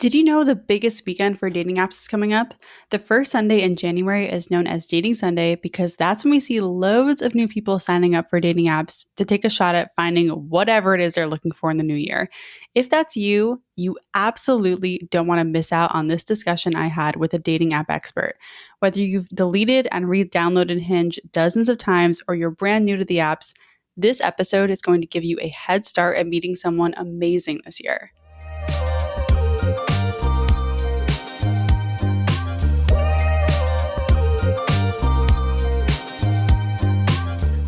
Did you know the biggest weekend for dating apps is coming up? The first Sunday in January is known as Dating Sunday because that's when we see loads of new people signing up for dating apps to take a shot at finding whatever it is they're looking for in the new year. If that's you, you absolutely don't want to miss out on this discussion I had with a dating app expert. Whether you've deleted and re downloaded Hinge dozens of times or you're brand new to the apps, this episode is going to give you a head start at meeting someone amazing this year.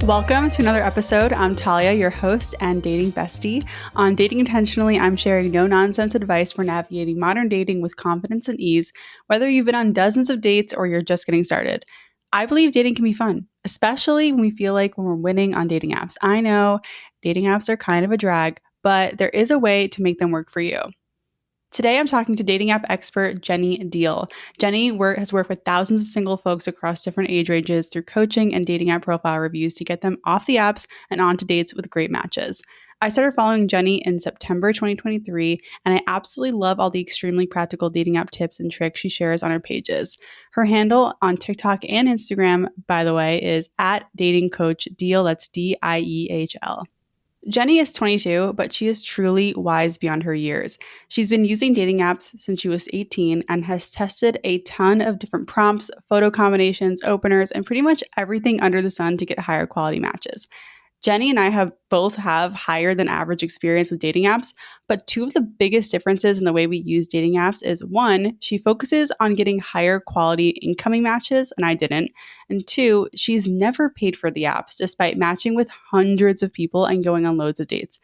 Welcome to another episode. I'm Talia, your host and dating bestie. On Dating Intentionally, I'm sharing no-nonsense advice for navigating modern dating with confidence and ease, whether you've been on dozens of dates or you're just getting started. I believe dating can be fun, especially when we feel like when we're winning on dating apps. I know dating apps are kind of a drag, but there is a way to make them work for you. Today, I'm talking to dating app expert Jenny Deal. Jenny has worked with thousands of single folks across different age ranges through coaching and dating app profile reviews to get them off the apps and onto dates with great matches. I started following Jenny in September 2023, and I absolutely love all the extremely practical dating app tips and tricks she shares on her pages. Her handle on TikTok and Instagram, by the way, is at Dating Coach Deal. That's DIEHL. Jenny is 22, but she is truly wise beyond her years. She's been using dating apps since she was 18 and has tested a ton of different prompts, photo combinations, openers, and pretty much everything under the sun to get higher quality matches. Jenny and I both have higher than average experience with dating apps, but two of the biggest differences in the way we use dating apps is one, she focuses on getting higher quality incoming matches, and I didn't. And two, she's never paid for the apps, despite matching with hundreds of people and going on loads of dates.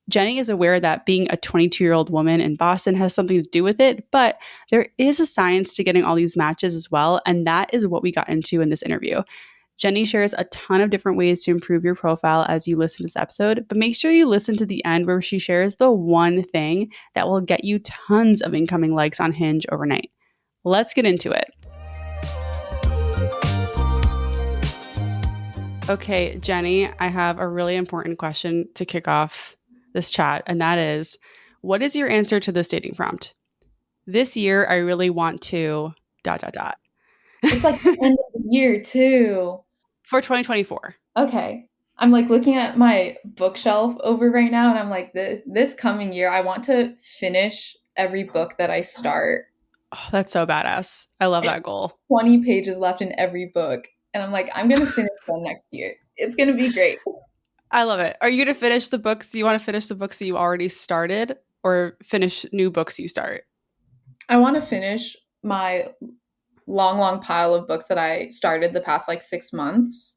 Jenny is aware that being a 22-year-old woman in Boston has something to do with it, but there is a science to getting all these matches as well, and that is what we got into in this interview. Jenny shares a ton of different ways to improve your profile as you listen to this episode, but make sure you listen to the end where she shares the one thing that will get you tons of incoming likes on Hinge overnight. Let's get into it. Okay, Jenny, I have a really important question to kick off this chat, and that is, what is your answer to this dating prompt? This year, I really want to ... It's like the end of the year too. For 2024. Okay. I'm like looking at my bookshelf over right now and I'm like, this coming year, I want to finish every book that I start. Oh, that's so badass. I love that goal. 20 pages left in every book. And I'm like, I'm going to finish them next year. It's going to be great. I love it. Are you going to finish the books? Do you want to finish the books that you already started or finish new books you start? I want to finish my long pile of books that I started the past like 6 months.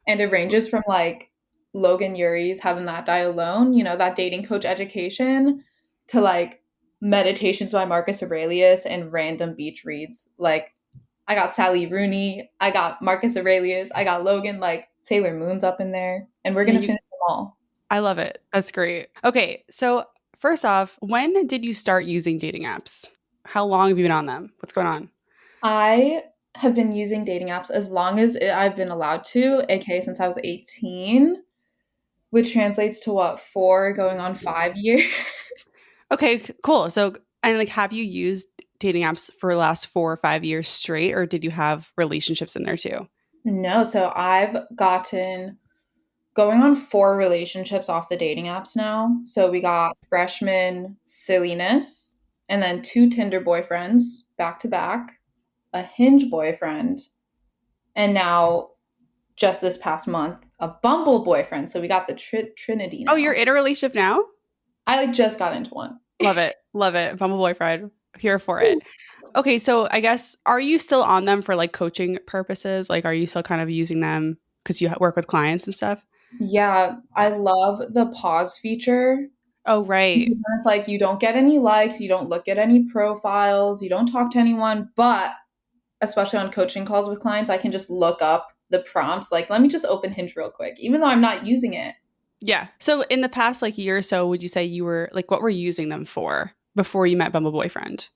And it ranges from like Logan Urie's How to Not Die Alone, you know, that dating coach education, to like Meditations by Marcus Aurelius and random beach reads. Like I got Sally Rooney, I got Marcus Aurelius, I got Logan, like Sailor Moon's up in there, and we're going to finish them all. I love it. That's great. Okay, so first off, when did you start using dating apps? How long have you been on them? What's going on? I have been using dating apps as long as I've been allowed to, aka since I was 18, which translates to what, 4 going on 5 years. Okay, cool. So, and like, have you used dating apps for the last 4 or 5 years straight, or did you have relationships in there too? No, so I've gotten going on 4 relationships off the dating apps now. So we got freshman silliness, and then 2 Tinder boyfriends back to back, a Hinge boyfriend, and now just this past month, a Bumble boyfriend. So we got the Trinity now. Oh, you're in a relationship now? I like just got into one. Love it. Love it. Bumble boyfriend. Here for it. Okay, so I guess, are you still on them for like coaching purposes? Like, are you still kind of using them because you work with clients and stuff? Yeah, I love the pause feature. Oh, right. Because then it's like you don't get any likes, you don't look at any profiles, you don't talk to anyone, but especially on coaching calls with clients, I can just look up the prompts. Like, let me just open Hinge real quick, even though I'm not using it. Yeah. So in the past like year or so, would you say you were like, what were you using them for before you met Bumble boyfriend?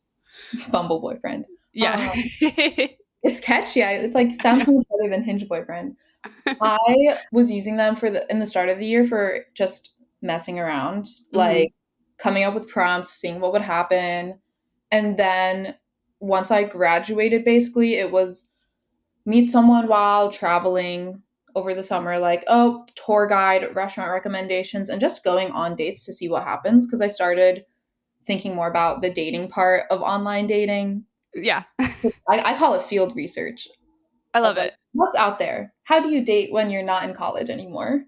Bumble boyfriend. Yeah. It's catchy. It's like sounds so much better than Hinge boyfriend. I was using them in the start of the year for just messing around, like coming up with prompts, seeing what would happen. And then once I graduated, basically, it was meet someone while traveling over the summer, like, oh, tour guide, restaurant recommendations, and just going on dates to see what happens. Because I started thinking more about the dating part of online dating. Yeah. I call it field research I of love like, it. what's out there? How do you date when you're not in college anymore?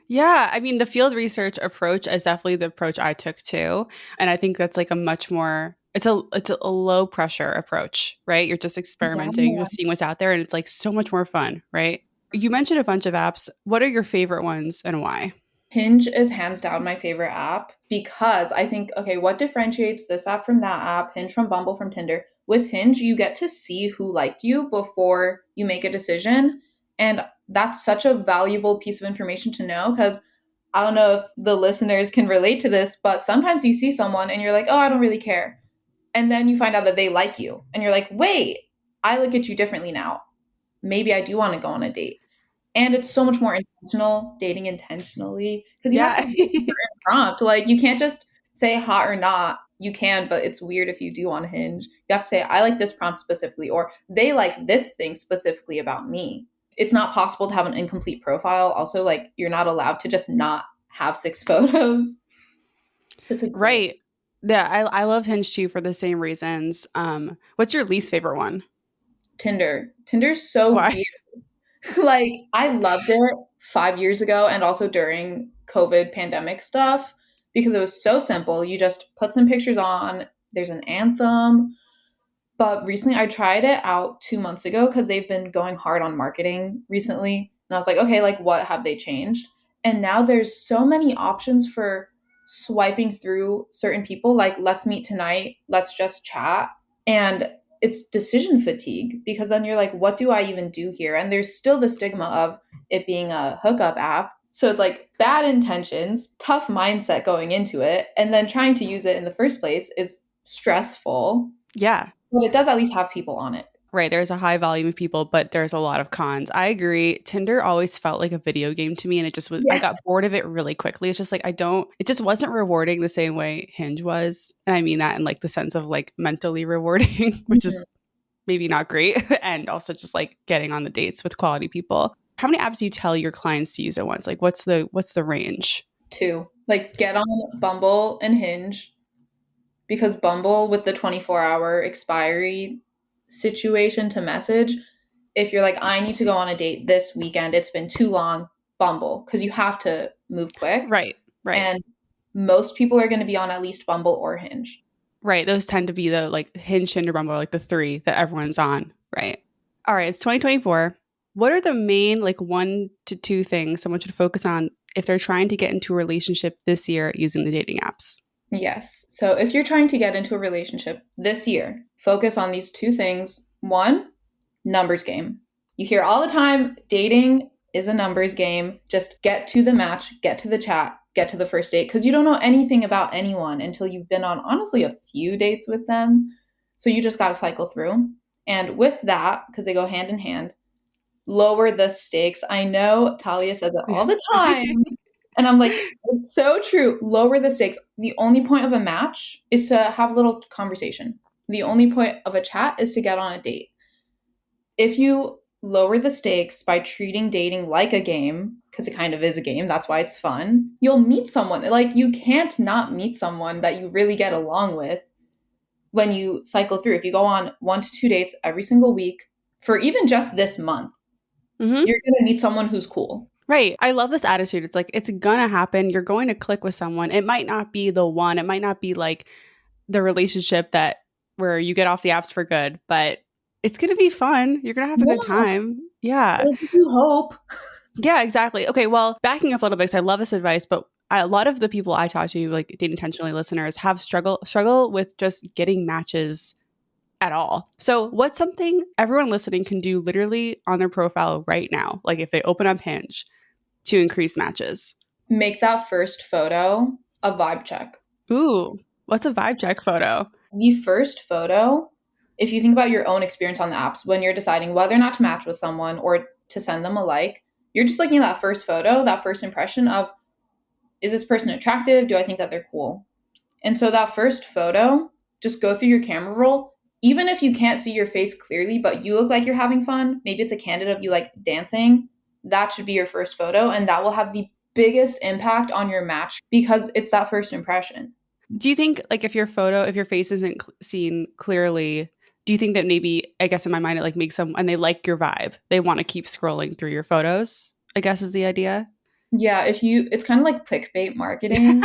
Yeah, I mean, the field research approach is definitely the approach I took too, and I think that's like a much more it's a low pressure approach, right? You're just experimenting, Yeah. just seeing what's out there, and it's like so much more fun, right? You mentioned a bunch of apps. What are your favorite ones and why? Hinge is hands down my favorite app because I think, okay, what differentiates this app from that app, Hinge from Bumble from Tinder? With Hinge, you get to see who liked you before you make a decision. And that's such a valuable piece of information to know because I don't know if the listeners can relate to this, but sometimes you see someone and you're like, oh, I don't really care. And then you find out that they like you. And you're like, wait, I look at you differently now. Maybe I do want to go on a date. And it's so much more intentional, dating intentionally, because you have to Yeah. give a certain prompt. Like you can't just say hot or not. You can, but it's weird if you do on Hinge. You have to say, I like this prompt specifically, or they like this thing specifically about me. It's not possible to have an incomplete profile. Also, like you're not allowed to just not have 6 photos. So it's a great Right. Yeah, I love Hinge too for the same reasons. What's your least favorite one? Tinder. Tinder's so Why? weird. Like I loved it 5 years ago and also during COVID pandemic stuff because it was so simple. You just put some pictures on, there's an anthem. But recently I tried it out 2 months ago because they've been going hard on marketing recently. And I was like, okay, like what have they changed? And now there's so many options for swiping through certain people, like let's meet tonight, let's just chat. And it's decision fatigue because then you're like, what do I even do here? And there's still the stigma of it being a hookup app. So it's like bad intentions, tough mindset going into it, and then trying to use it in the first place is stressful. Yeah. But it does at least have people on it. Right. There's a high volume of people, but there's a lot of cons. I agree. Tinder always felt like a video game to me, and it just was, I Yeah. got bored of it really quickly. It's just like, it just wasn't rewarding the same way Hinge was. And I mean that in like the sense of like mentally rewarding, which is Mhm. maybe not great. And also just like getting on the dates with quality people. How many apps do you tell your clients to use at once? Like what's the range? Two. Like get on Bumble and Hinge because Bumble with the 24-hour expiry situation to message, if you're like, I need to go on a date this weekend, it's been too long, Bumble, because you have to move quick. Right. Right. And most people are going to be on at least Bumble or Hinge. Right. Those tend to be the like Hinge, Tinder, Bumble, like the three that everyone's on. Right. All right. It's 2024. What are the main like 1 to 2 things someone should focus on if they're trying to get into a relationship this year using the dating apps? Yes. So if you're trying to get into a relationship this year, focus on these two things. One, numbers game. You hear all the time dating is a numbers game. Just get to the match, get to the chat, get to the first date because you don't know anything about anyone until you've been on honestly a few dates with them. So you just got to cycle through. And with that, because they go hand in hand, lower the stakes. I know Talia says it all the time. And I'm like, it's so true. Lower the stakes. The only point of a match is to have a little conversation. The only point of a chat is to get on a date. If you lower the stakes by treating dating like a game, because it kind of is a game, that's why it's fun, you'll meet someone. Like, you can't not meet someone that you really get along with when you cycle through. If you go on 1 to 2 dates every single week for even just this month, Hmm. you're going to meet someone who's cool. Right. I love this attitude. It's like, it's gonna happen. You're going to click with someone. It might not be the one, it might not be like the relationship that where you get off the apps for good, but it's gonna be fun. You're gonna have a good Yeah, time. Yeah. it'll give you hope. Yeah, exactly. Okay, well, backing up a little bit, 'cause I love this advice, but a lot of the people I talk to, like date intentionally listeners, have struggle with just getting matches at all. So, what's something everyone listening can do literally on their profile right now, like if they open up Hinge, to increase matches? Make that first photo a vibe check. Ooh, what's a vibe check photo? The first photo, if you think about your own experience on the apps, when you're deciding whether or not to match with someone or to send them a like, you're just looking at that first photo, that first impression of, is this person attractive? Do I think that they're cool? And so that first photo, just go through your camera roll. Even if you can't see your face clearly, but you look like you're having fun, maybe it's a candid of you like dancing, that should be your first photo. And that will have the biggest impact on your match because it's that first impression. Do you think like if your face isn't seen clearly, do you think that maybe, I guess in my mind, it like makes them, and they like your vibe, they want to keep scrolling through your photos, I guess is the idea? Yeah, it's kind of like clickbait marketing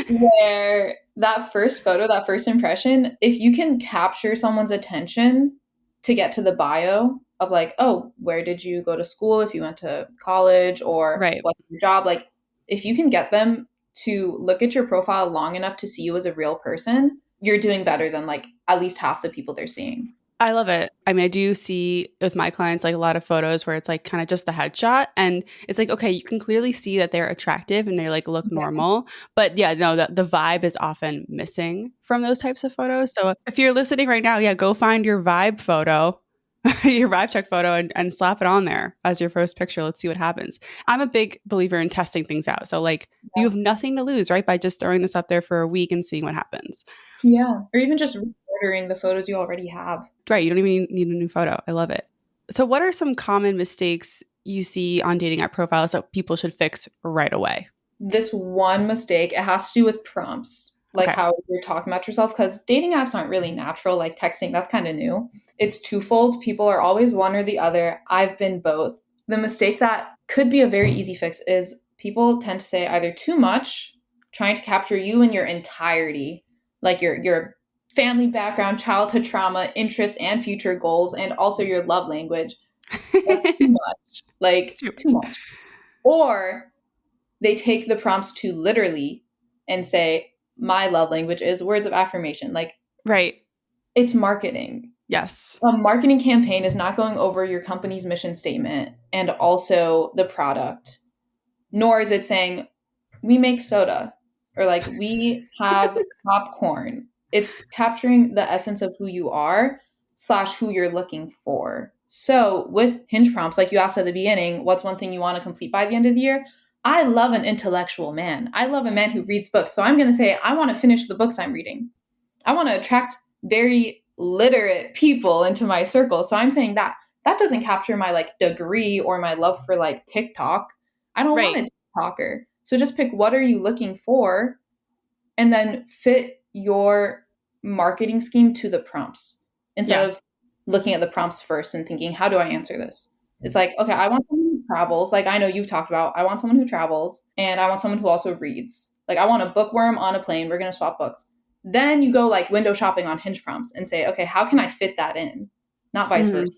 where that first photo, that first impression, if you can capture someone's attention to get to the bio of like, oh, where did you go to school, if you went to college, or Right. what's your job, like if you can get them to look at your profile long enough to see you as a real person, you're doing better than like at least half the people they're seeing. I love it. I mean, I do see with my clients like a lot of photos where it's like kind of just the headshot and it's like, okay, you can clearly see that they're attractive and they like look Yeah. normal. But yeah, no, the vibe is often missing from those types of photos. So if you're listening right now, yeah, go find your vibe photo, your vibe check photo and slap it on there as your first picture. Let's see what happens. I'm a big believer in testing things out. So like you have nothing to lose, right? By just throwing this up there for a week and seeing what happens. Yeah. Or even just reordering the photos you already have. Right. You don't even need a new photo. I love it. So, what are some common mistakes you see on dating app profiles that people should fix right away? This one mistake, it has to do with prompts, like Okay. how you're talking about yourself, because dating apps aren't really natural, like texting, that's kind of new. It's twofold. People are always one or the other. I've been both. The mistake that could be a very easy fix is people tend to say either too much, trying to capture you in your entirety, like your family background, childhood trauma, interests, and future goals, and also your love language. That's too much. Like, too much. Or they take the prompts too literally and say, my love language is words of affirmation. Like, Right. it's marketing. Yes. A marketing campaign is not going over your company's mission statement and also the product, nor is it saying, we make soda or like we have popcorn. It's capturing the essence of who you are slash who you're looking for. So with hinge prompts, like you asked at the beginning, what's one thing you want to complete by the end of the year? I love an intellectual man. I love a man who reads books. So I'm going to say, I want to finish the books I'm reading. I want to attract very literate people into my circle. So I'm saying that that doesn't capture my like degree or my love for like TikTok. I don't want Right. a TikToker. So just pick what are you looking for and then fit your marketing scheme to the prompts instead Yeah. of looking at the prompts first and thinking, how do I answer this? It's like, okay, I want someone who travels. Like I know you've talked about, I want someone who travels and I want someone who also reads. Like I want a bookworm on a plane. We're going to swap books. Then you go like window shopping on Hinge prompts and say, okay, how can I fit that in? Not vice Mhm. versa.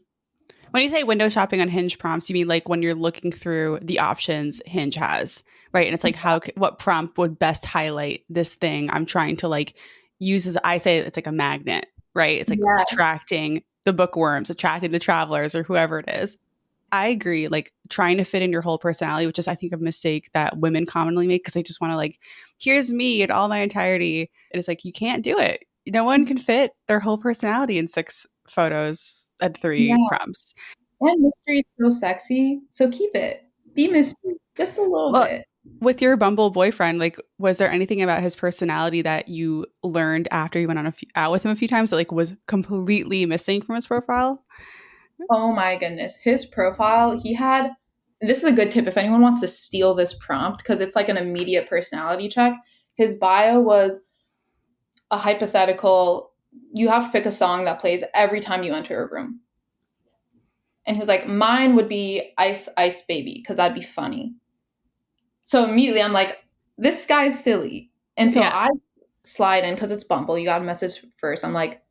When you say window shopping on Hinge prompts, you mean like when you're looking through the options Hinge has, right? And it's like what prompt would best highlight this thing I'm trying to like use as, I say it's like a magnet, right? It's like Yes. attracting the bookworms, attracting the travelers or whoever it is. I agree. Like trying to fit in your whole personality, which is, I think, a mistake that women commonly make because they just want to, like, here's me in all my entirety. And it's like, you can't do it. No one can fit their whole personality in 6 photos and 3 Yeah. prompts. And mystery is so sexy. So keep it. Be mystery just a little Well, bit. with your Bumble boyfriend, like, was there anything about his personality that you learned after you went on out with him a few times that like was completely missing from his profile? Oh my goodness. His profile, he had this is a good tip if anyone wants to steal this prompt because it's like an immediate personality check. His bio was a hypothetical, you have to pick a song that plays every time you enter a room. And he was like, mine would be Ice Ice Baby because that'd be funny. So immediately I'm like, this guy's silly. And so Yeah. I slide in because it's Bumble. You got a message first. I'm like,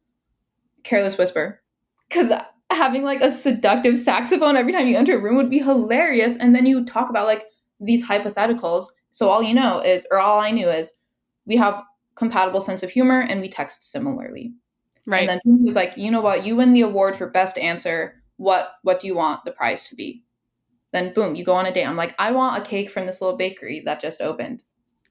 Careless Whisper. Because having like a seductive saxophone every time you enter a room would be hilarious. And then you talk about like these hypotheticals. So all you know is, or all I knew is, we have compatible sense of humor and we text similarly. And Right. then he was like, you know what? You win the award for best answer. What do you want the prize to be? Then boom, you go on a date. I'm like, I want a cake from this little bakery that just opened.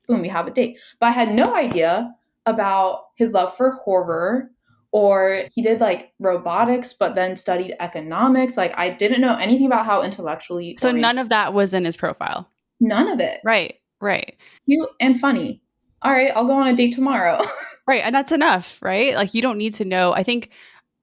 Boom, we have a date. But I had no idea about his love for horror, or he did like robotics but then studied economics. Like I didn't know anything about how intellectually So oriented. none of that was in his profile. None of it. Right. Right. Cute and funny. all right, I'll go on a date tomorrow. Right. And that's enough, right? Like you don't need to know. I think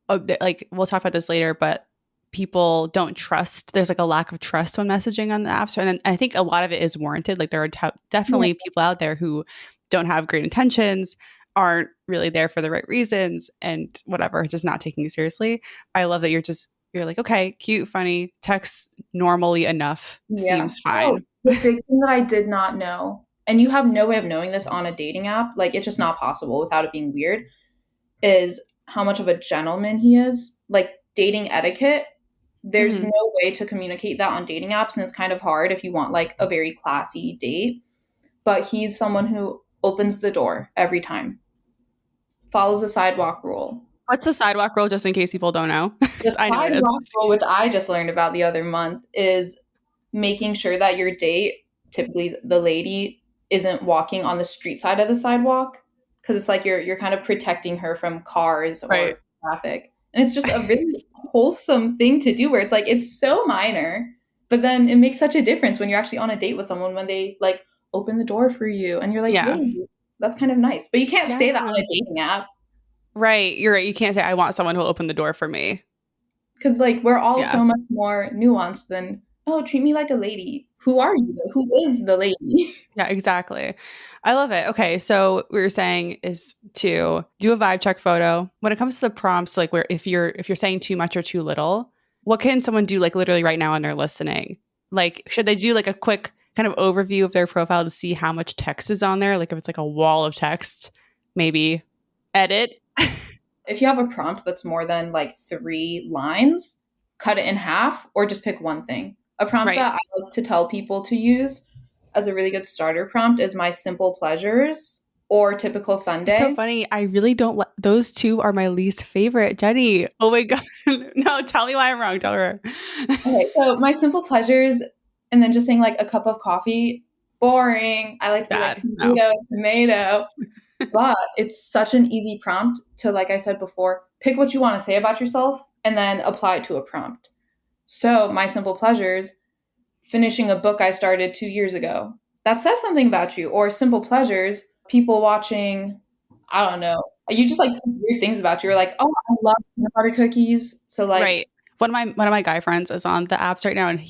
like we'll talk about this later, but people don't trust. There's like a lack of trust when messaging on the apps. And I think a lot of it is warranted. Like there are Yeah. definitely people out there who don't have great intentions, aren't really there for the right reasons, and whatever, just not taking you seriously. I love that you're like, okay, cute, funny, text normally enough, Yeah. seems Oh, fine. the big thing that I did not know, and you have no way of knowing this on a dating app, like it's just not possible without it being weird, is how much of a gentleman he is. Like dating etiquette, there's Hmm. no way to communicate that on dating apps, and it's kind of hard if you want like a very classy date. But he's someone who opens the door every time, follows the sidewalk rule. What's the sidewalk rule, just in case people don't know? The Because I know what it is. sidewalk rule, which I just learned about the other month, is making sure that your date, typically the lady, isn't walking on the street side of the sidewalk, because it's like you're kind of protecting her from cars Right. or traffic. And it's just a really wholesome thing to do where it's like it's so minor, but then it makes such a difference when you're actually on a date with someone when they like open the door for you and you're like, Yeah. wait, that's kind of nice. But you can't say that on Yeah. a dating app Right. You're right. You can't say, I want someone who'll open the door for me. because like we're all Yeah. so much more nuanced than, oh, treat me like a lady. Who are you? Who is the lady? Yeah, exactly. I love it. Okay. So what we were saying is to do a vibe check photo. When it comes to the prompts, like where if you're saying too much or too little, what can someone do like literally right now when they're listening? Like, should they do like a quick kind of overview of their profile to see how much text is on there? Like if it's like a wall of text, maybe edit. If you have a prompt that's more than like 3 lines, cut it in half or just pick one thing. A prompt Right. that I like to tell people to use as a really good starter prompt is my simple pleasures or typical It's so Sunday. funny. I really don't like those two are my least favorite, Jenny. Oh my God. No, tell me why I'm wrong. Tell her. Okay, so my simple pleasures, and then just saying like a cup of coffee, boring. I like to be like Bad. No. tomato, tomato. But it's such an easy prompt to, like I said before, pick what you want to say about yourself and then apply it to a prompt. So, my simple pleasures, finishing a book I started 2 years ago. That says something about you. Or simple pleasures, people watching, I don't know. You just like weird things about you. You're like, oh, I love peanut butter cookies. So, like, Right. One of my guy friends is on the apps right now, and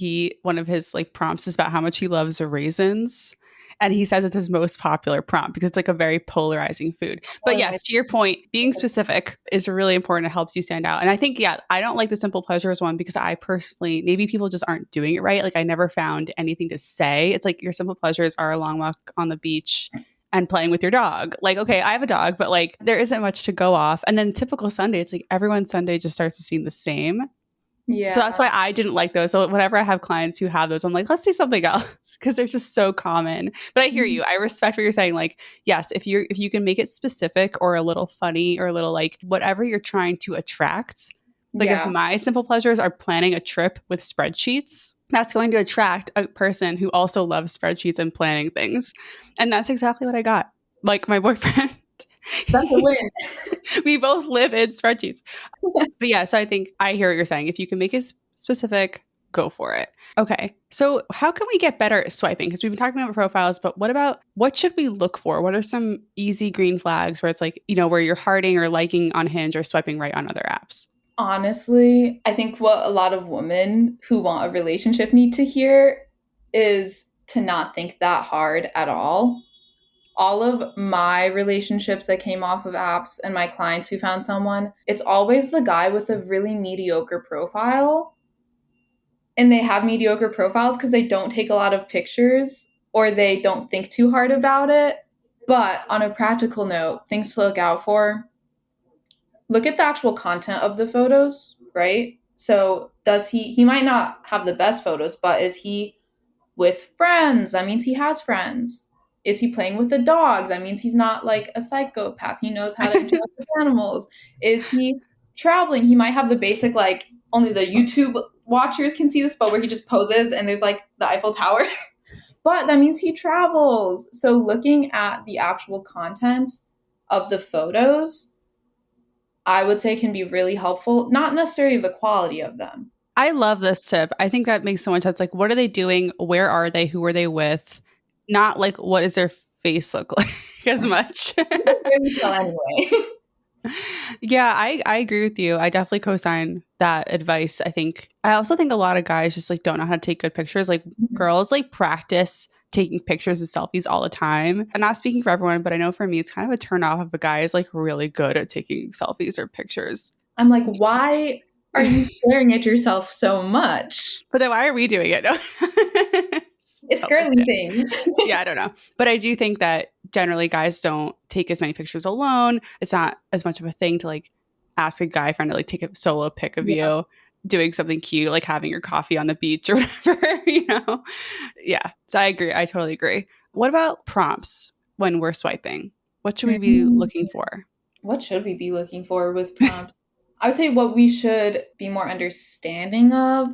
one of his like prompts is about how much he loves raisins. And he says it's his most popular prompt because it's like a very polarizing food. But polarized. yes, to your point, being specific is really important. It helps you stand out. And I think, yeah, I don't like the simple pleasures one because I personally, maybe people just aren't doing it right. Like I never found anything to say. It's like your simple pleasures are a long walk on the beach and playing with your dog. Like, okay, I have a dog, but like there isn't much to go off. And then typical Sunday, it's like everyone's Sunday just starts to seem the same. So that's Yeah. why I didn't like those. So whenever I have clients who have those, I'm like, let's do something else because they're just so common. But I hear you. I respect what you're saying. Like, yes, if you can make it specific or a little funny or a little like whatever you're trying to attract. Like if Yeah. my simple pleasures are planning a trip with spreadsheets, that's going to attract a person who also loves spreadsheets and planning things. And that's exactly what I got. Like my boyfriend, That's a win. we both live in spreadsheets. But yeah, so I think I hear what you're saying. If you can make it specific, go for it. Okay. So how can we get better at swiping? Because we've been talking about profiles, but what should we look for? What are some easy green flags where it's like, where you're hearting or liking on Hinge or swiping right on other apps? Honestly, I think what a lot of women who want a relationship need to hear is to not think that hard at all. All of my relationships that came off of apps and my clients who found someone, it's always the guy with a really mediocre profile. And they have mediocre profiles because they don't take a lot of pictures or they don't think too hard about it. But on a practical note, things to look out for, look at the actual content of the photos, right? So does he might not have the best photos, but is he with friends? That means he has friends. Is he playing with a dog? That means he's not like a psychopath. He knows how to interact with animals. Is he traveling? He might have the basic like only the YouTube watchers can see this, but where he just poses and there's like the Eiffel Tower. But that means he travels. So looking at the actual content of the photos I would say can be really helpful, not necessarily the quality of them. I love this tip. I think that makes so much sense. Like, what are they doing? Where are they? Who are they with? Not like, what does their face look like? as much. You can barely tell anyway. Yeah, I agree with you. I definitely co-sign that advice. I also think a lot of guys just like don't know how to take good pictures. Like girls like practice taking pictures and selfies all the time. I'm not speaking for everyone, but I know for me it's kind of a turn off if a guy is like really good at taking selfies or pictures. I'm like, why are you staring at yourself so much? But then why are we doing it? No. It's girly things. Yeah, I don't know. But I do think that generally guys don't take as many pictures alone. It's not as much of a thing to like ask a guy friend to like take a solo pic of Yeah. you doing something cute, like having your coffee on the beach or whatever, you know? Yeah. So I agree. I totally agree. What about prompts when we're swiping? What should we be Mm. looking for? What should we be looking for with prompts? I would say what we should be more understanding of,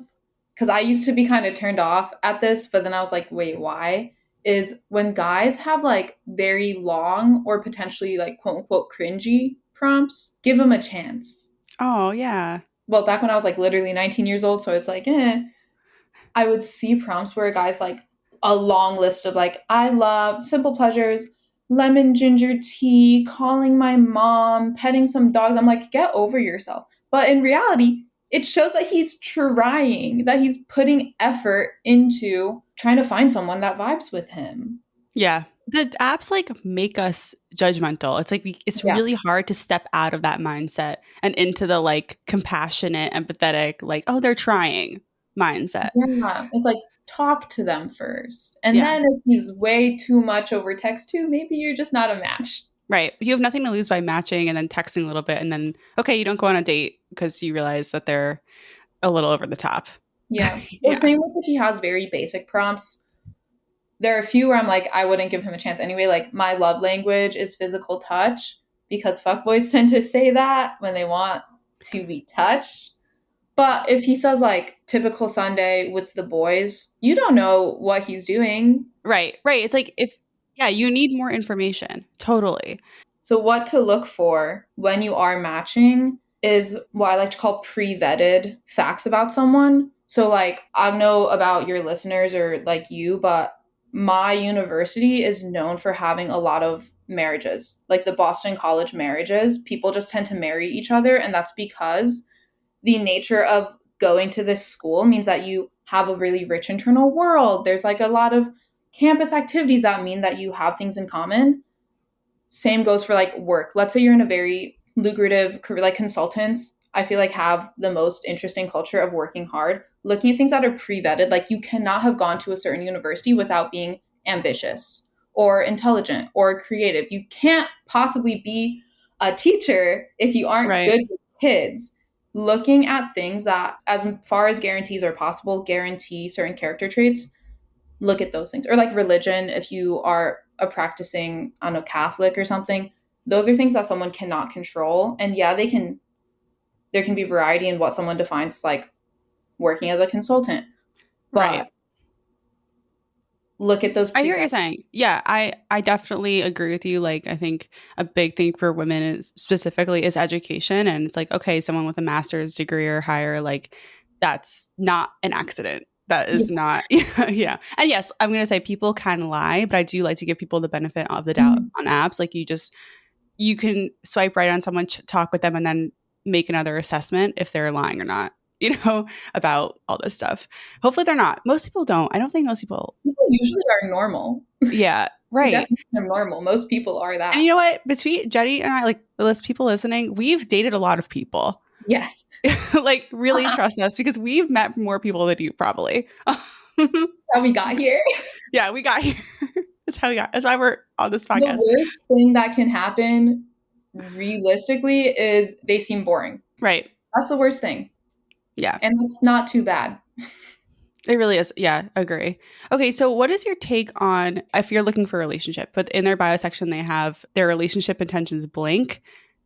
because I used to be kind of turned off at this, but then I was like, wait, why? Is when guys have like very long or potentially like quote unquote cringy prompts, give them a chance. Oh, yeah. Well, back when I was like literally 19 years old, so it's like, I would see prompts where a guy's like a long list of like, I love simple pleasures, lemon ginger tea, calling my mom, petting some dogs. I'm like, get over yourself. But in reality, it shows that he's trying, that he's putting effort into trying to find someone that vibes with him. Yeah. The apps like make us judgmental. It's like it's Yeah. really hard to step out of that mindset and into the like compassionate, empathetic, like, oh, they're trying mindset. Yeah. It's like, talk to them first. And Yeah. then if he's way too much over text too, maybe you're just not a match. Right. You have nothing to lose by matching and then texting a little bit and then, okay, you don't go on a date because you realize that they're a little over the top. Yeah. Or Yeah. same with if he has very basic prompts. There are a few where I'm like, I wouldn't give him a chance anyway. Like, my love language is physical touch because fuckboys tend to say that when they want to be touched. But if he says, like, typical Sunday with the boys, you don't know what he's doing. Right. Right. It's like yeah, you need more information. Totally. So, what to look for when you are matching is what I like to call pre vetted facts about someone. So, like, I don't know about your listeners or like you, but my university is known for having a lot of marriages, like the Boston College marriages. People just tend to marry each other. And that's because the nature of going to this school means that you have a really rich internal world. There's like a lot of campus activities that mean that you have things in common. Same goes for like work. Let's say you're in a very lucrative career, like consultants, I feel like have the most interesting culture of working hard, looking at things that are pre-vetted. Like you cannot have gone to a certain university without being ambitious or intelligent or creative. You can't possibly be a teacher if you aren't Right. good with kids. Looking at things that, as far as guarantees are possible, guarantee certain character traits, look at those things. Or like religion, if you are a practicing, I don't know, Catholic or something, those are things that someone cannot control. And yeah, there can be variety in what someone defines as like working as a consultant. But Right. look at those. I hear what you're saying. Yeah, I definitely agree with you. Like, I think a big thing for women is specifically is education, and it's like, okay, someone with a master's degree or higher, like, that's not an accident. That is not, yeah. And yes, I'm gonna say people can lie, but I do like to give people the benefit of the doubt on apps. Like, you can swipe right on someone, talk with them, and then make another assessment if they're lying or not. About all this stuff. Hopefully they're not. Most people don't. I don't think most people. People usually are normal. Yeah, right. Definitely are normal. Most people are that. And you know what? Between Jetty and I, like the list people listening, we've dated a lot of people. Yes. Like, really trust us because we've met more people than you probably. How we got here. Yeah, we got here. That's how we got. That's why we're on this podcast. The worst thing that can happen realistically is they seem boring. Right. That's the worst thing. Yeah. And that's not too bad. It really is. Yeah, agree. Okay, so what is your take on if you're looking for a relationship, but in their bio section they have their relationship intentions blank,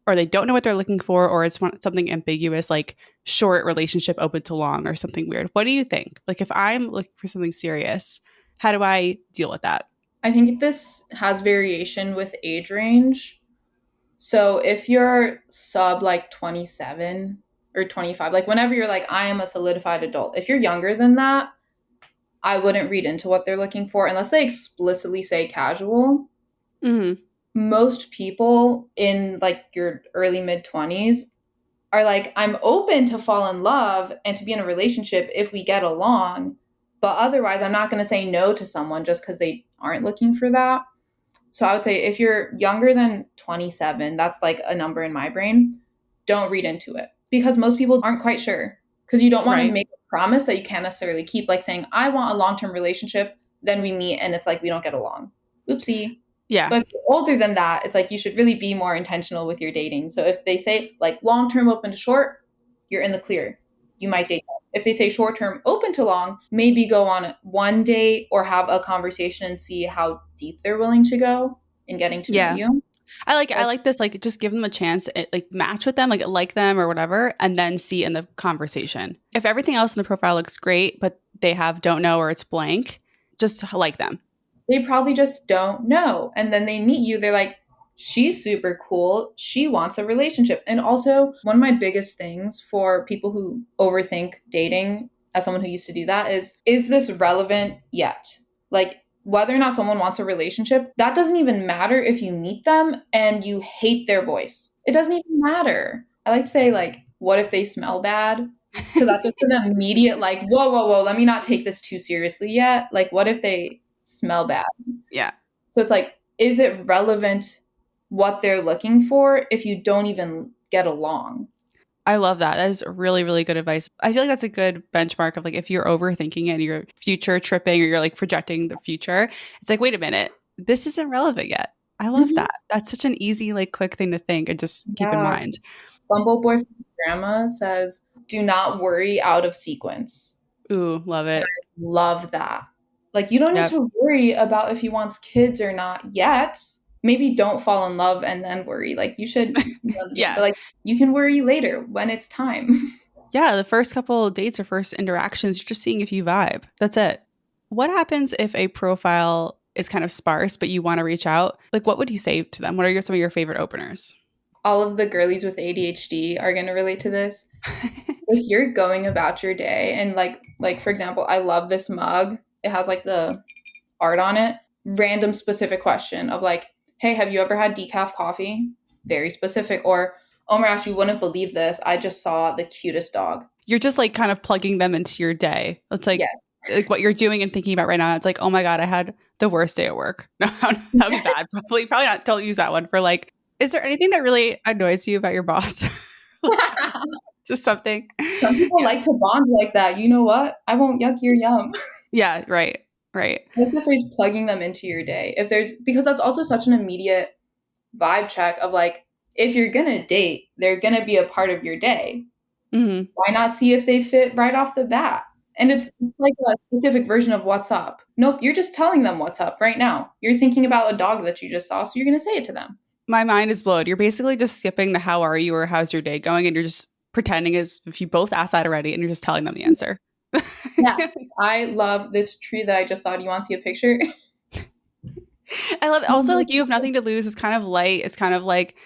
or they don't know what they're looking for, or it's something ambiguous like short relationship open to long or something weird. What do you think? Like if I'm looking for something serious, how do I deal with that? I think this has variation with age range. So if you're sub like 27 or 25, like whenever you're like, I am a solidified adult, if you're younger than that, I wouldn't read into what they're looking for unless they explicitly say casual. Mm-hmm. most people in like your early mid 20s are like, I'm open to fall in love and to be in a relationship if we get along, but otherwise I'm not going to say no to someone just because they aren't looking for that. So I would say if you're younger than 27, that's like a number in my brain, don't read into it because most people aren't quite sure, because you don't want to Right. make a promise that you can't necessarily keep, like saying, I want a long term relationship, then we meet and it's like we don't get along. Oopsie. Yeah. But if you're older than that, it's like you should really be more intentional with your dating. So if they say like long term open to short, you're in the clear. You might date them. If they say short term open to long, maybe go on one date or have a conversation and see how deep they're willing to go in getting to know Yeah. you. I But like this, like just give them a chance, like match with them, like them or whatever, and then see in the conversation. If everything else in the profile looks great, but they have don't know or it's blank, just like them. they probably just don't know. And then they meet you, they're like, she's super cool. She wants a relationship. And also, one of my biggest things for people who overthink dating, as someone who used to do that, is this relevant yet? Like, whether or not someone wants a relationship, that doesn't even matter if you meet them and you hate their voice. It doesn't even matter. I like to say, like, what if they smell bad? Because that's just an immediate, like, whoa, whoa, whoa, let me not take this too seriously yet. Like, what if they smell bad? Yeah. So it's like, is it relevant what they're looking for if you don't even get along? I love that. That is really, really good advice. I feel like that's a good benchmark of like if you're overthinking and you're future tripping or you're like projecting the future, it's like, wait a minute, this isn't relevant yet. I love Mhm. that. That's such an easy, like quick thing to think and just keep in Yeah. mind. Bumble Boy from Grandma says, do not worry out of sequence. Ooh, love And it. I love that. Like, you don't need Yep. to worry about if he wants kids or not yet. Maybe don't fall in love and then worry. Like, you should, Yeah. but like, you can worry later when it's time. Yeah. The first couple of dates or first interactions, you're just seeing if you vibe. That's it. What happens if a profile is kind of sparse, but you want to reach out? Like, what would you say to them? What are some of your favorite openers? All of the girlies with ADHD are going to relate to this. If you're going about your day and like for example, I love this mug. It has like the art on it. Random specific question of like, hey, have you ever had decaf coffee? Very specific. Or, oh my gosh, you wouldn't believe this. I just saw the cutest dog. You're just like kind of plugging them into your day. It's Yeah. like what you're doing and thinking about right now. It's like, oh my God, I had the worst day at work. No, that'd be bad. Probably not. Don't use that one for like, is there anything that really annoys you about your boss? Just something. Some people Yeah. like to bond like that. You know what? I won't yuck your yum. Yeah. Right. Right. I like the phrase plugging them into your day. If there's, because that's also such an immediate vibe check of like, if you're gonna date, they're gonna be a part of your day. Hmm. Why not see if they fit right off the bat? And it's like a specific version of what's up. Nope, you're just telling them what's up right now. You're thinking about a dog that you just saw, so you're going to say it to them. My mind is blown. You're basically just skipping the how are you or how's your day going, and you're just pretending as if you both asked that already, and you're just telling them the answer. Yeah. I love this tree that I just saw. Do you want to see a picture? I love it. Also, like you have nothing to lose. It's kind of light. It's kind of like,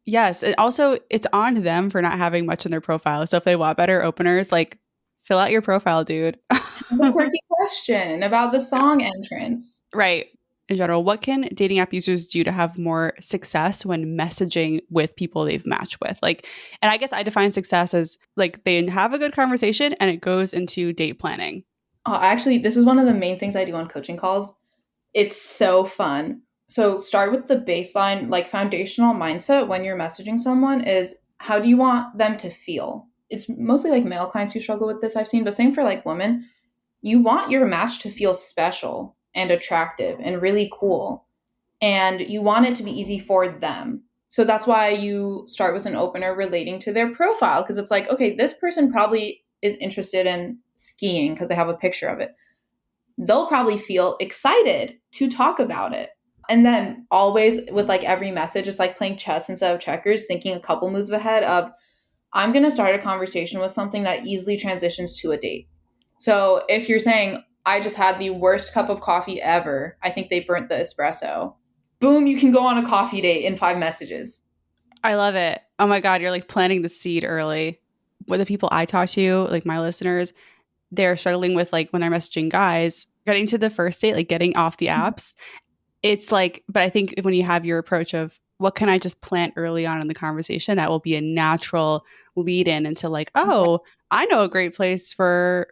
yes. And also, it's on them for not having much in their profile. So if they want better openers, like fill out your profile, dude. The quirky question about the song entrance. Right. In general, what can dating app users do to have more success when messaging with people they've matched with? Like, and I guess I define success as like they have a good conversation and it goes into date planning. Oh, actually, this is one of the main things I do on coaching calls. It's so fun. So start with the baseline, like foundational mindset when you're messaging someone is how do you want them to feel? It's mostly like male clients who struggle with this, I've seen, but same for like women. You want your match to feel special and attractive and really cool. And you want it to be easy for them. So that's why you start with an opener relating to their profile because it's like, okay, this person probably is interested in skiing because they have a picture of it. They'll probably feel excited to talk about it. And then always with like every message, it's like playing chess instead of checkers, thinking a couple moves ahead of, I'm going to start a conversation with something that easily transitions to a date. So if you're saying, I just had the worst cup of coffee ever, I think they burnt the espresso. Boom, you can go on a coffee date in 5 messages. I love it. Oh my God, you're like planting the seed early. With the people I talk to, like my listeners, they're struggling with like when they're messaging guys, getting to the first date, like getting off the apps. it's like, but I think when you have your approach of what can I just plant early on in the conversation, that will be a natural lead in into like, oh, I know a great place for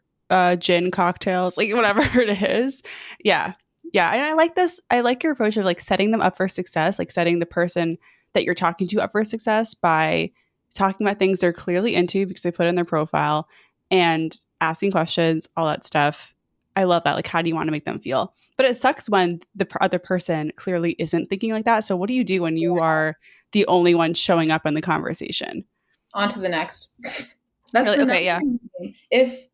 gin cocktails, like whatever it is. Yeah. Yeah. And I like this. I like your approach of like setting them up for success, like setting the person that you're talking to up for success by talking about things they're clearly into because they put in their profile and asking questions, all that stuff. I love that. Like, how do you want to make them feel? But it sucks when the other person clearly isn't thinking like that. So, what do you do when you are the only one showing up in the conversation? On to the next. That's Really? the Okay, next yeah. thing. If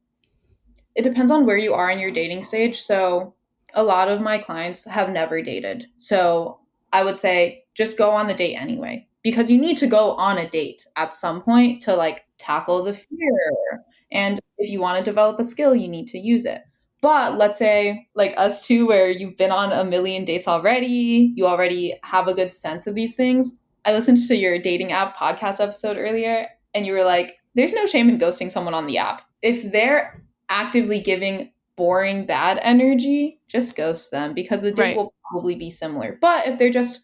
it depends on where you are in your dating stage. So, a lot of my clients have never dated. So, I would say just go on the date anyway, because you need to go on a date at some point to like tackle the fear. And if you want to develop a skill, you need to use it. But let's say, like us two, where you've been on a million dates already, you already have a good sense of these things. I listened to your dating app podcast episode earlier, and you were like, there's no shame in ghosting someone on the app. If they're actively giving boring, bad energy, just ghost them because the date Right. will probably be similar. But if they're just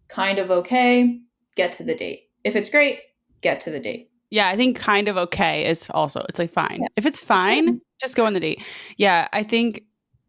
kind of okay, get to the date. If it's great, get to the date. Yeah, I think kind of okay is also, it's like fine. Yeah. If it's fine, just go on the date. Yeah, I think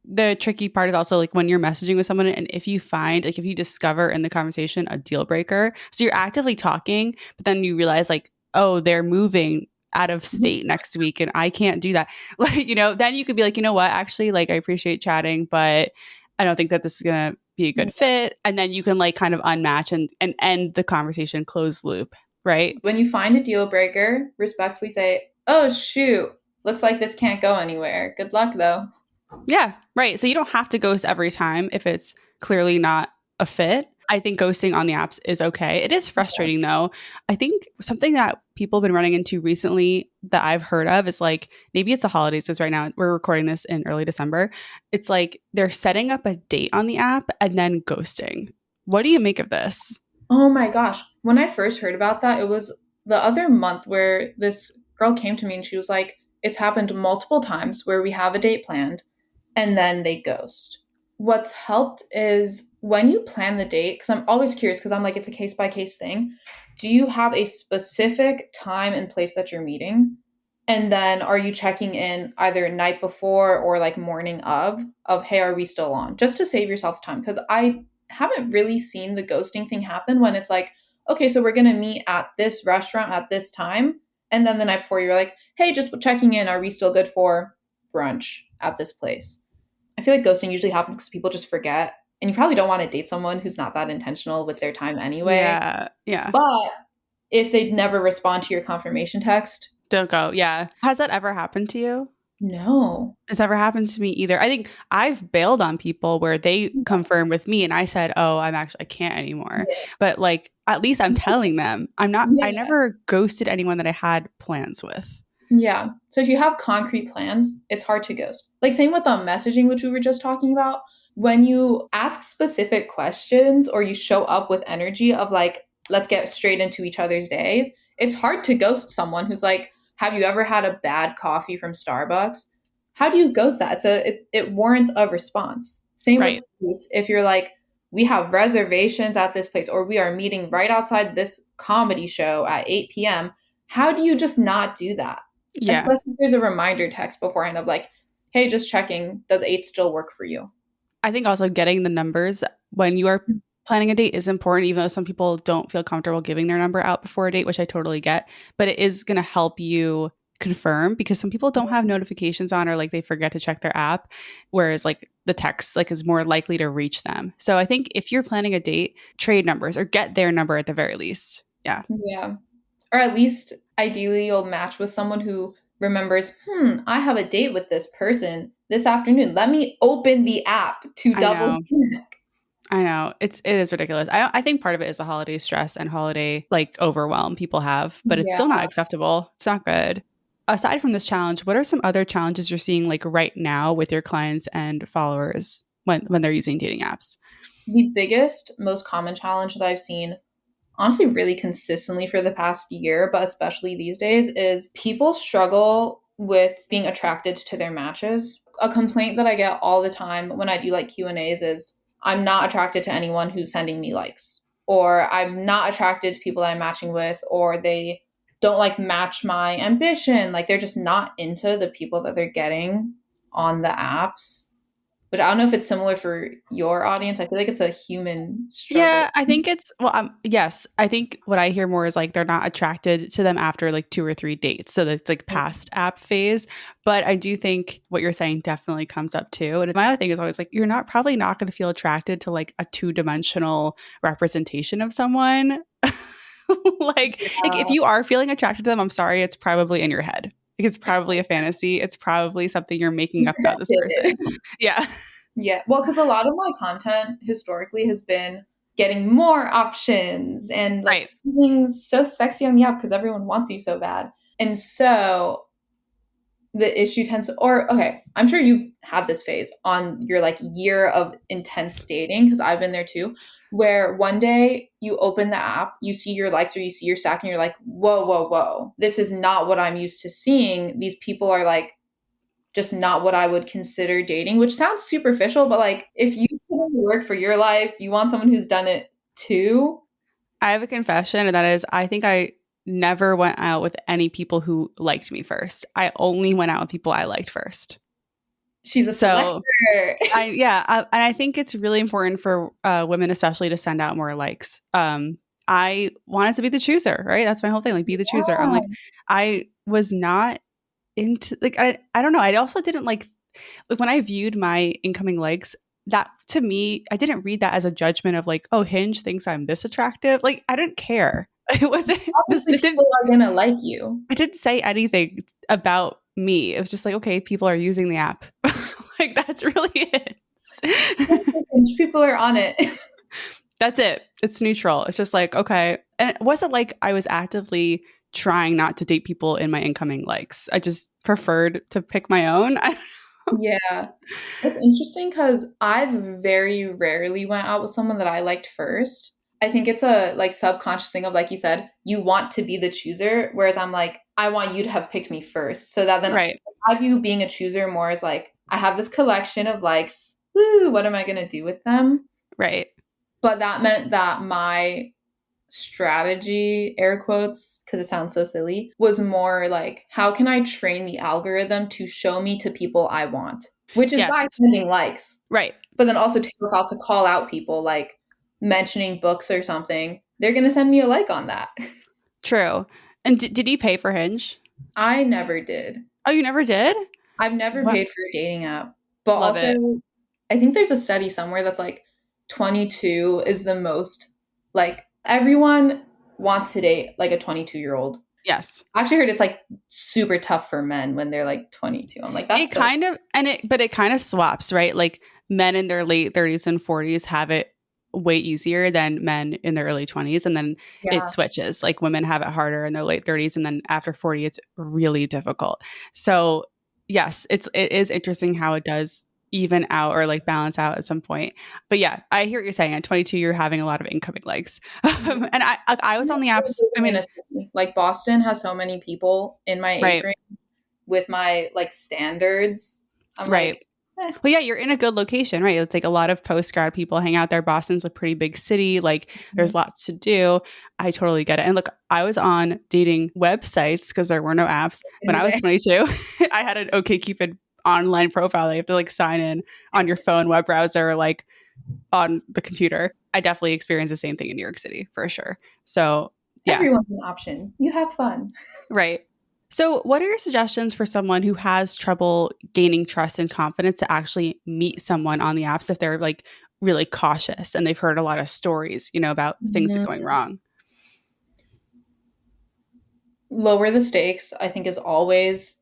the tricky part is also like when you're messaging with someone and if you find, like if you discover in the conversation a deal breaker, so you're actively talking, but then you realize like, oh, they're moving out of state next week and I can't do that. Like, then you could be like, you know what, actually, like I appreciate chatting, but I don't think that this is going to be a good fit. And then you can like kind of unmatch and end the conversation, close loop. Right. When you find a deal breaker, respectfully say, oh, shoot, looks like this can't go anywhere. Good luck, though. Yeah, right. So you don't have to ghost every time if it's clearly not a fit. I think ghosting on the apps is okay. It is frustrating though. I think something that people have been running into recently that I've heard of is like maybe it's the holidays because right now we're recording this in early December. It's like they're setting up a date on the app and then ghosting. What do you make of this? Oh my gosh. When I first heard about that, it was the other month where this girl came to me and she was like, it's happened multiple times where we have a date planned and then they ghost. What's helped is when you plan the date, because I'm always curious, because I'm like, it's a case by case thing. Do you have a specific time and place that you're meeting? And then are you checking in either night before or like morning of, hey, are we still on? Just to save yourself time. Because I haven't really seen the ghosting thing happen when it's like, okay, so we're going to meet at this restaurant at this time. And then the night before, you're like, hey, just checking in. Are we still good for brunch at this place? I feel like ghosting usually happens because people just forget. And you probably don't want to date someone who's not that intentional with their time anyway. Yeah. Yeah. But if they never respond to your confirmation text, don't go. Yeah. Has that ever happened to you? no. It's never happened to me either. I think I've bailed on people where they confirm with me and I said, oh, I can't anymore. Yeah. But like, at least I'm telling them. I Yeah. never ghosted anyone that I had plans with. Yeah. So if you have concrete plans, it's hard to ghost. Like same with messaging, which we were just talking about. When you ask specific questions or you show up with energy of like, let's get straight into each other's days, it's hard to ghost someone who's like, have you ever had a bad coffee from Starbucks? How do you ghost that? It warrants a response. Same Right. with dates. If you're like, we have reservations at this place, or we are meeting right outside this comedy show at 8 p.m., how do you just not do that? Yeah. Especially if there's a reminder text beforehand of like, hey, just checking, does 8 still work for you? I think also getting the numbers when you are planning a date is important, even though some people don't feel comfortable giving their number out before a date, which I totally get. But it is going to help you confirm because some people don't have notifications on or like they forget to check their app, whereas like the text like is more likely to reach them. So I think if you're planning a date, trade numbers or get their number at the very least. Yeah. Yeah. Or at least ideally you'll match with someone who remembers, I have a date with this person this afternoon. Let me open the app to double check. I know. It is ridiculous. I think part of it is the holiday stress and holiday like overwhelm people have, but it's still not acceptable. It's not good. Aside from this challenge, what are some other challenges you're seeing like right now with your clients and followers when they're using dating apps? The biggest, most common challenge that I've seen, honestly, really consistently for the past year, but especially these days, is people struggle with being attracted to their matches. A complaint that I get all the time when I do like Q&As is, I'm not attracted to anyone who's sending me likes, or I'm not attracted to people that I'm matching with, or they don't like match my ambition. Like they're just not into the people that they're getting on the apps. But I don't know if it's similar for your audience. I feel like it's a human struggle. Yeah, I think it's well, yes. I think what I hear more is like they're not attracted to them after like 2 or 3 dates. So that's like past app phase. But I do think what you're saying definitely comes up too. And my other thing is always like you're not probably not going to feel attracted to like a two-dimensional representation of someone. Like if you are feeling attracted to them, I'm sorry, it's probably in your head. Like, it's probably a fantasy. It's probably something you're making up about this person. Yeah. Yeah. Well, because a lot of my content historically has been getting more options and like Right. feeling so sexy on the app because everyone wants you so bad. And so the issue tends to, or okay, I'm sure you had this phase on your like year of intense dating because I've been there too, where one day you open the app, you see your likes or you see your stack, and you're like, whoa, whoa, whoa, this is not what I'm used to seeing. These people are like just not what I would consider dating, which sounds superficial, but like if you put in the work for your life, you want someone who's done it too. I have a confession, and that is I think I never went out with any people who liked me first. I only went out with people I liked first. She's a So selector. and I think it's really important for women, especially, to send out more likes. I wanted to be the chooser, right? That's my whole thing, like be the chooser. I'm Yeah. like, I was not into like I don't know. I also didn't like when I viewed my incoming likes, that to me, I didn't read that as a judgment of like, oh, Hinge thinks I'm this attractive. Like I didn't care. It wasn't just Obviously, people are gonna like you. it didn't say anything about me. It was just like, okay, people are using the app. Like that's really it. People are on it. That's it. It's neutral. It's just like, okay. And it wasn't like I was actively trying not to date people in my incoming likes. I just preferred to pick my own. Yeah. It's interesting because I've very rarely went out with someone that I liked first. I think it's a like subconscious thing of like you said, you want to be the chooser, whereas I'm like, I want you to have picked me first. So that then Right. I view being a chooser more as like, I have this collection of likes. Woo, what am I gonna do with them? Right. But that meant that my strategy, air quotes, because it sounds so silly, was more like, how can I train the algorithm to show me to people I want? Which is Yes. by sending likes. Right. But then also take out to call out people, like mentioning books or something. They're going to send me a like on that. True. And did you pay for Hinge? I never did. Oh, you never did? I've never What? paid for a dating app. But Love also, it. I think there's a study somewhere that's like 22 is the most, like, everyone wants to date like a 22-year-old. Yes. I actually heard it's like super tough for men when they're like 22. I'm like, that's It kind of but it kind of swaps, right? Like men in their late 30s and 40s have it way easier than men in their early 20s, and then it yeah. switches. Like women have it harder in their late 30s, and then after 40 it's really difficult. So, yes, it is interesting how it does even out or like balance out at some point. But yeah, I hear what you're saying. At 22 you're having a lot of incoming likes. And I was on the apps. I In mean, a city. Like Boston has so many people in my age right. range with my like standards. I'm Right. like, Well, yeah, you're in a good location, right? It's like a lot of post grad people hang out there. Boston's a pretty big city. Like there's lots to do. I totally get it. And look, I was on dating websites because there were no apps when I was 22. I had an OkCupid online profile that you have to like sign in on your phone web browser, like on the computer. I definitely experienced the same thing in New York City for sure. So yeah, everyone's an option. You have fun. right. So, what are your suggestions for someone who has trouble gaining trust and confidence to actually meet someone on the apps if they're like really cautious and they've heard a lot of stories, about things going wrong? Lower the stakes, I think, is always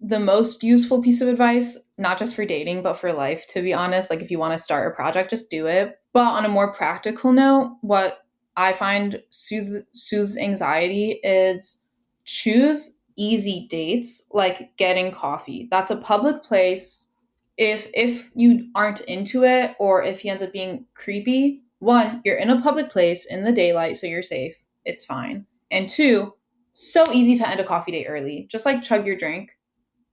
the most useful piece of advice, not just for dating, but for life, to be honest. Like, if you want to start a project, just do it. But on a more practical note, what I find soothes anxiety is choose easy dates, like getting coffee. That's a public place. If you aren't into it, or if he ends up being creepy, one, you're in a public place in the daylight, so you're safe. It's fine. And two, so easy to end a coffee date early. Just like chug your drink,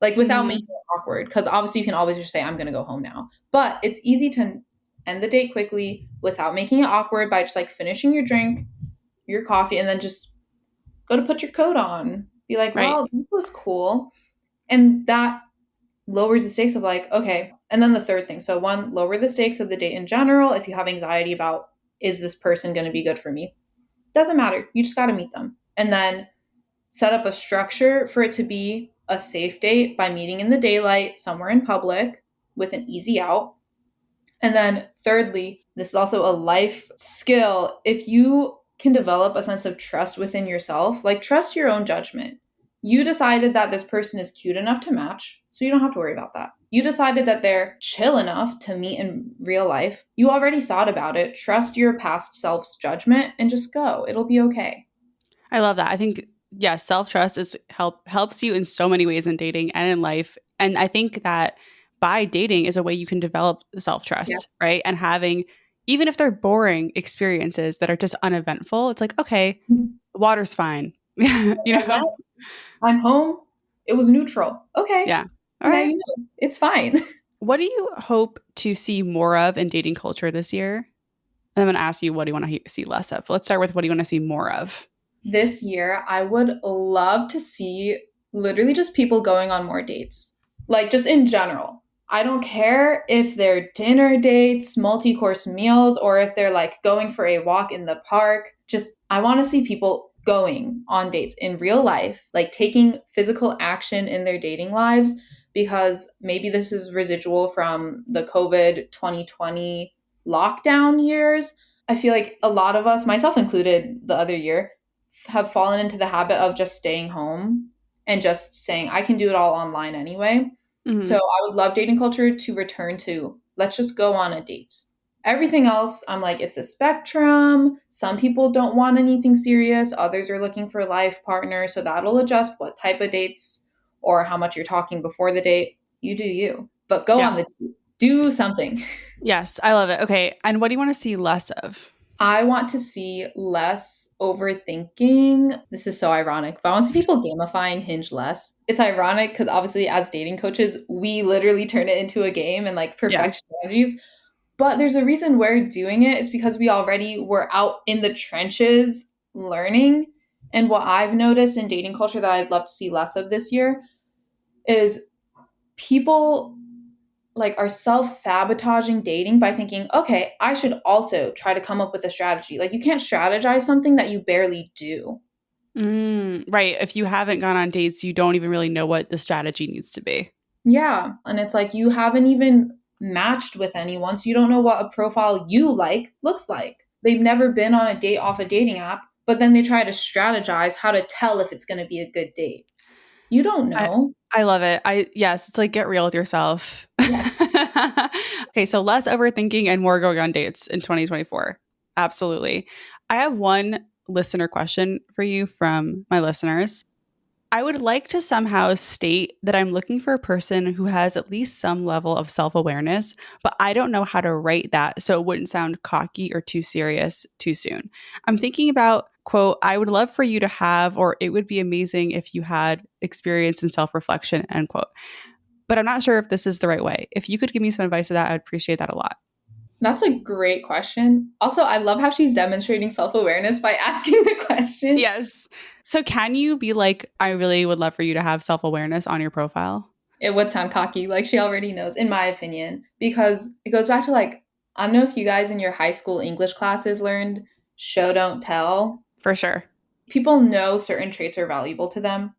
like without making it awkward. Because obviously you can always just say, I'm going to go home now. But it's easy to end the date quickly without making it awkward by just like finishing your drink, your coffee, and then just go to put your coat on. Be like, Right. well, this was cool. And that lowers the stakes of like, okay. And then the third thing. So one, lower the stakes of the date in general. If you have anxiety about, is this person going to be good for me? Doesn't matter. You just got to meet them. And then set up a structure for it to be a safe date by meeting in the daylight somewhere in public with an easy out. And then thirdly, this is also a life skill. If you can develop a sense of trust within yourself, like trust your own judgment. You decided that this person is cute enough to match, so you don't have to worry about that. You decided that they're chill enough to meet in real life. You already thought about it. Trust your past self's judgment and just go. It'll be okay. I love that. I think, yes, self-trust is helps you in so many ways in dating and in life. And I think that by dating is a way you can develop self-trust, Yeah. right? And having, even if they're boring experiences that are just uneventful, it's like, okay, the water's fine. You I know? went, I'm home. It was neutral. Okay. Yeah. All Now right. you know. It's fine. What do you hope to see more of in dating culture this year? I'm going to ask you, what do you want to see less of? Let's start with, what do you want to see more of? This year, I would love to see literally just people going on more dates. Like just in general. I don't care if they're dinner dates, multi-course meals, or if they're like going for a walk in the park. Just I want to see people going on dates in real life, like taking physical action in their dating lives, because maybe this is residual from the COVID 2020 lockdown years. I feel like a lot of us, myself included the other year, have fallen into the habit of just staying home and just saying, I can do it all online anyway. So Mm-hmm. I would love dating culture to return to, let's just go on a date. Everything else, I'm like, it's a spectrum. Some people don't want anything serious. Others are looking for a life partner. So that'll adjust what type of dates or how much you're talking before the date. You do you. But go Yeah. on the date. Do something. Yes, I love it. Okay. And what do you want to see less of? I want to see less overthinking. This is so ironic, but I want to see people gamifying Hinge less. It's ironic because obviously, as dating coaches, we literally turn it into a game and like Yeah. perfect strategies. But there's a reason we're doing it. It's because we already were out in the trenches learning. And what I've noticed in dating culture that I'd love to see less of this year is people like are self-sabotaging dating by thinking, okay, I should also try to come up with a strategy. Like you can't strategize something that you barely do. Right. If you haven't gone on dates, you don't even really know what the strategy needs to be. Yeah. And it's like you haven't even matched with anyone, so you don't know what a profile you like looks like. They've never been on a date off a dating app, but then they try to strategize how to tell if it's going to be a good date. You don't I, know. I love it. Yes, it's like, get real with yourself. Yes. Okay, so less overthinking and more going on dates in 2024. Absolutely. I have one listener question for you from my listeners. I would like to somehow state that I'm looking for a person who has at least some level of self-awareness, but I don't know how to write that so it wouldn't sound cocky or too serious too soon. I'm thinking about, quote, I would love for you to have, or it would be amazing if you had experience in self-reflection, end quote. But I'm not sure if this is the right way. If you could give me some advice to that, I'd appreciate that a lot. That's a great question. Also, I love how she's demonstrating self awareness by asking the question. Yes. So can you be like, I really would love for you to have self-awareness on your profile? It would sound cocky, like she already knows, in my opinion, because it goes back to like, I don't know if you guys in your high school English classes learned show, don't tell. For sure. People know certain traits are valuable to them: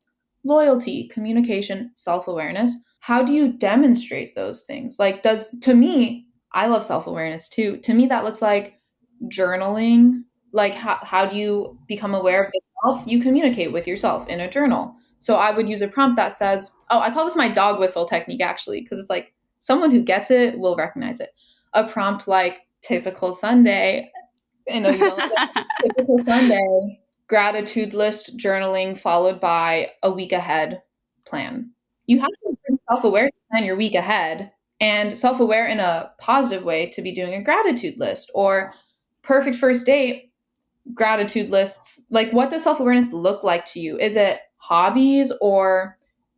loyalty, communication, self awareness. How do you demonstrate those things? Like, to me, I love self awareness too. To me, that looks like journaling. Like, how do you become aware of yourself? You communicate with yourself in a journal. So I would use a prompt that says, oh, I call this my dog whistle technique actually, because it's like someone who gets it will recognize it. A prompt like typical Sunday. I know you don't like that. Typical Sunday, gratitude list journaling followed by a week ahead plan. You have to be self aware to plan your week ahead, and self aware in a positive way to be doing a gratitude list or perfect first date gratitude lists. Like, what does self awareness look like to you? Is it hobbies, or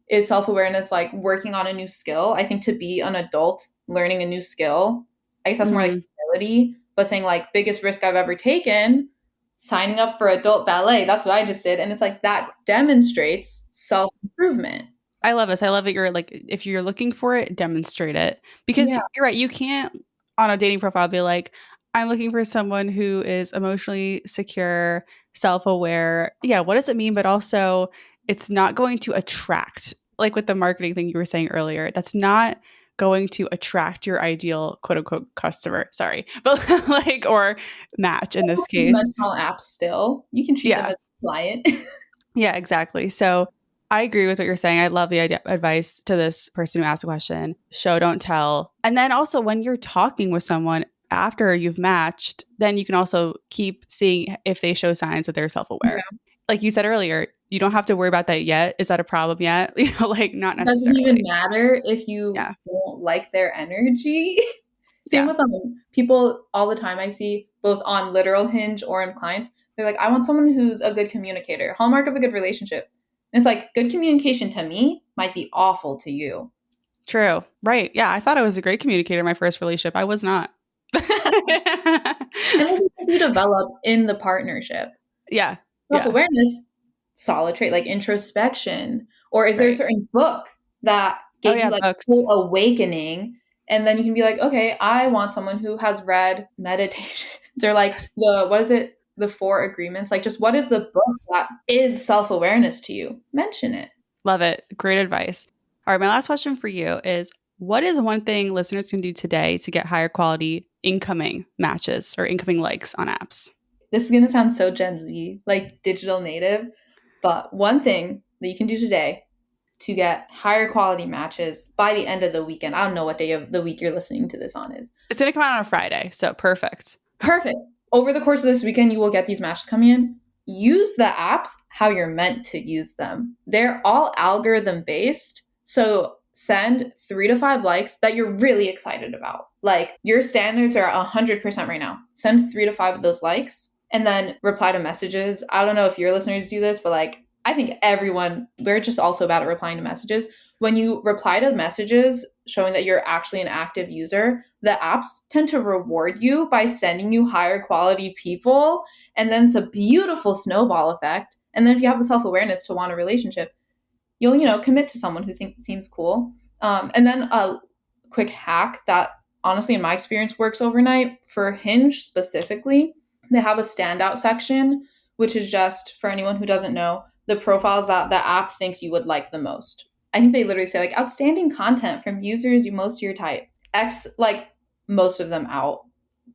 is self awareness like working on a new skill? I think to be an adult, learning a new skill, I guess that's more like Mhm. accountability, but saying like biggest risk I've ever taken, signing up for adult ballet. That's what I just did. And it's like that demonstrates self-improvement. I love this. I love that you're like, if you're looking for it, demonstrate it. Because Yeah. you're right. You can't on a dating profile be like, I'm looking for someone who is emotionally secure, self aware. Yeah. What does it mean? But also, it's not going to attract, like with the marketing thing you were saying earlier, that's not going to attract your ideal quote unquote customer. Sorry. But like, or match in this case. Conventional apps still. You can treat them Yeah. as a client. Yeah, exactly. So I agree with what you're saying. I love the advice to this person who asked the question: show, don't tell. And then also, when you're talking with someone after you've matched, then you can also keep seeing if they show signs that they're self aware. Yeah. Like you said earlier, you don't have to worry about that yet. Is that a problem yet? Like not It doesn't even necessarily. matter if you Yeah. don't like their energy. Same Yeah. with people all the time I see, both on literal Hinge or in clients. They're like, I want someone who's a good communicator. Hallmark of a good relationship. And it's like, good communication to me might be awful to you. True. Right. Yeah. I thought I was a great communicator in my first relationship. I was not. And then you develop in the partnership. Yeah. Yeah. Self-awareness, solid trait like introspection. Or is there a Right. certain book that Oh, gave you yeah. like Books. full awakening? And then you can be like, okay, I want someone who has read meditations or like what is it? The Four Agreements. Like, just what is the book that is self-awareness to you? Mention it. Love it. Great advice. All right. My last question for you is, what is one thing listeners can do today to get higher quality incoming matches or incoming likes on apps? This is going to sound so Gen Z, like digital native, but one thing that you can do today to get higher quality matches by the end of the weekend. I don't know what day of the week you're listening to this on is. It's going to come out on a Friday. So perfect. Perfect. Over the course of this weekend, you will get these matches coming in. Use the apps how you're meant to use them. They're all algorithm based. So send 3 to 5 likes that you're really excited about. Like your standards are 100% right now. Send 3 to 5 of those likes and then reply to messages. I don't know if your listeners do this, but like I think everyone, we're just also bad at replying to messages. When you reply to messages showing that you're actually an active user, the apps tend to reward you by sending you higher quality people. And then it's a beautiful snowball effect. And then if you have the self-awareness to want a relationship, you'll, commit to someone who seems cool. And then a quick hack that honestly, in my experience, works overnight for Hinge specifically. They have a standout section, which is just for anyone who doesn't know, the profiles that the app thinks you would like the most. I think they literally say like outstanding content from users you most your type. X like most of them out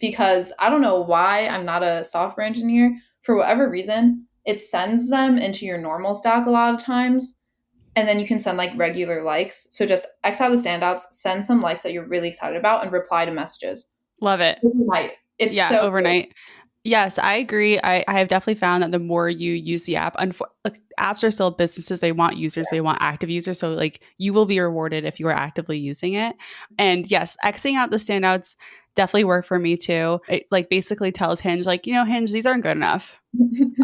because I don't know why I'm not a software engineer. For whatever reason, it sends them into your normal stack a lot of times. And then you can send like regular likes. So just X out the standouts, send some likes that you're really excited about, and reply to messages. Love it. Overnight. It's Yeah. so Overnight. Cool. Yes, I agree. I have definitely found that the more you use the app, like, apps are still businesses. They want users, they want active users. So like you will be rewarded if you are actively using it. And yes, Xing out the standouts definitely work for me too. It like basically tells Hinge, like, Hinge, these aren't good enough. Do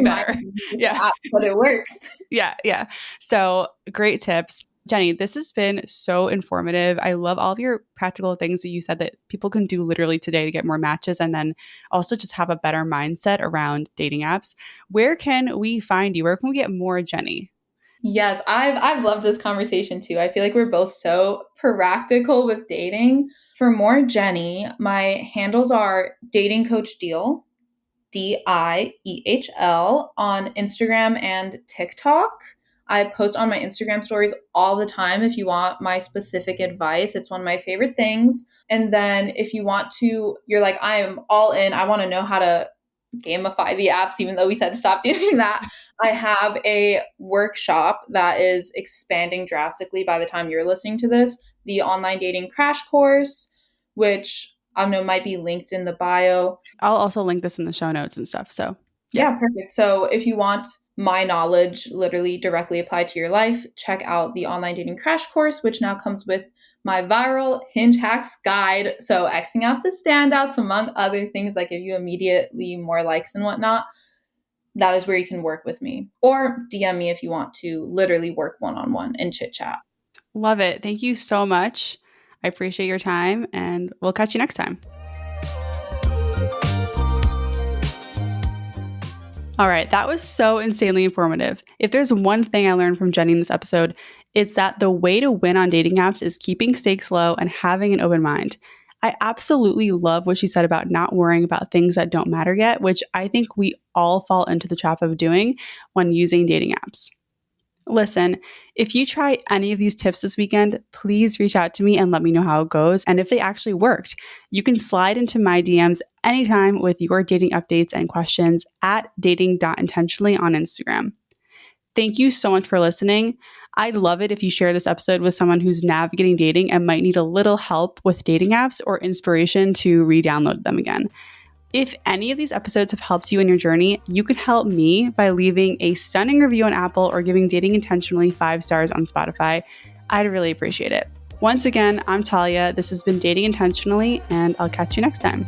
better. Yeah. App, but it works. Yeah. Yeah. So great tips. Jenny, this has been so informative. I love all of your practical things that you said that people can do literally today to get more matches and then also just have a better mindset around dating apps. Where can we find you? Where can we get more Jenny? Yes, I've loved this conversation too. I feel like we're both so practical with dating. For more Jenny, my handles are Dating Coach Deal, DIEHL on Instagram and TikTok. I post on my Instagram stories all the time if you want my specific advice. It's one of my favorite things. And then if you want to, you're like, I am all in. I want to know how to gamify the apps, even though we said to stop doing that. I have a workshop that is expanding drastically by the time you're listening to this, the online dating crash course, which I don't know, might be linked in the bio. I'll also link this in the show notes and stuff. So yeah, perfect. So if you want my knowledge literally directly applied to your life, check out the online dating crash course, which now comes with my viral Hinge hacks guide. So Xing out the standouts, among other things that give you immediately more likes and whatnot. That is where you can work with me, or DM me if you want to literally work one-on-one and chit chat. Love it. Thank you so much. I appreciate your time, and we'll catch you next time. All right, that was so insanely informative. If there's one thing I learned from Jenny in this episode, it's that the way to win on dating apps is keeping stakes low and having an open mind. I absolutely love what she said about not worrying about things that don't matter yet, which I think we all fall into the trap of doing when using dating apps. Listen, if you try any of these tips this weekend, please reach out to me and let me know how it goes and if they actually worked. You can slide into my DMs anytime with your dating updates and questions at dating.intentionally on Instagram. Thank you so much for listening. I'd love it if you share this episode with someone who's navigating dating and might need a little help with dating apps or inspiration to re-download them again. If any of these episodes have helped you in your journey, you can help me by leaving a stunning review on Apple or giving Dating Intentionally 5 stars on Spotify. I'd really appreciate it. Once again, I'm Talia. This has been Dating Intentionally, and I'll catch you next time.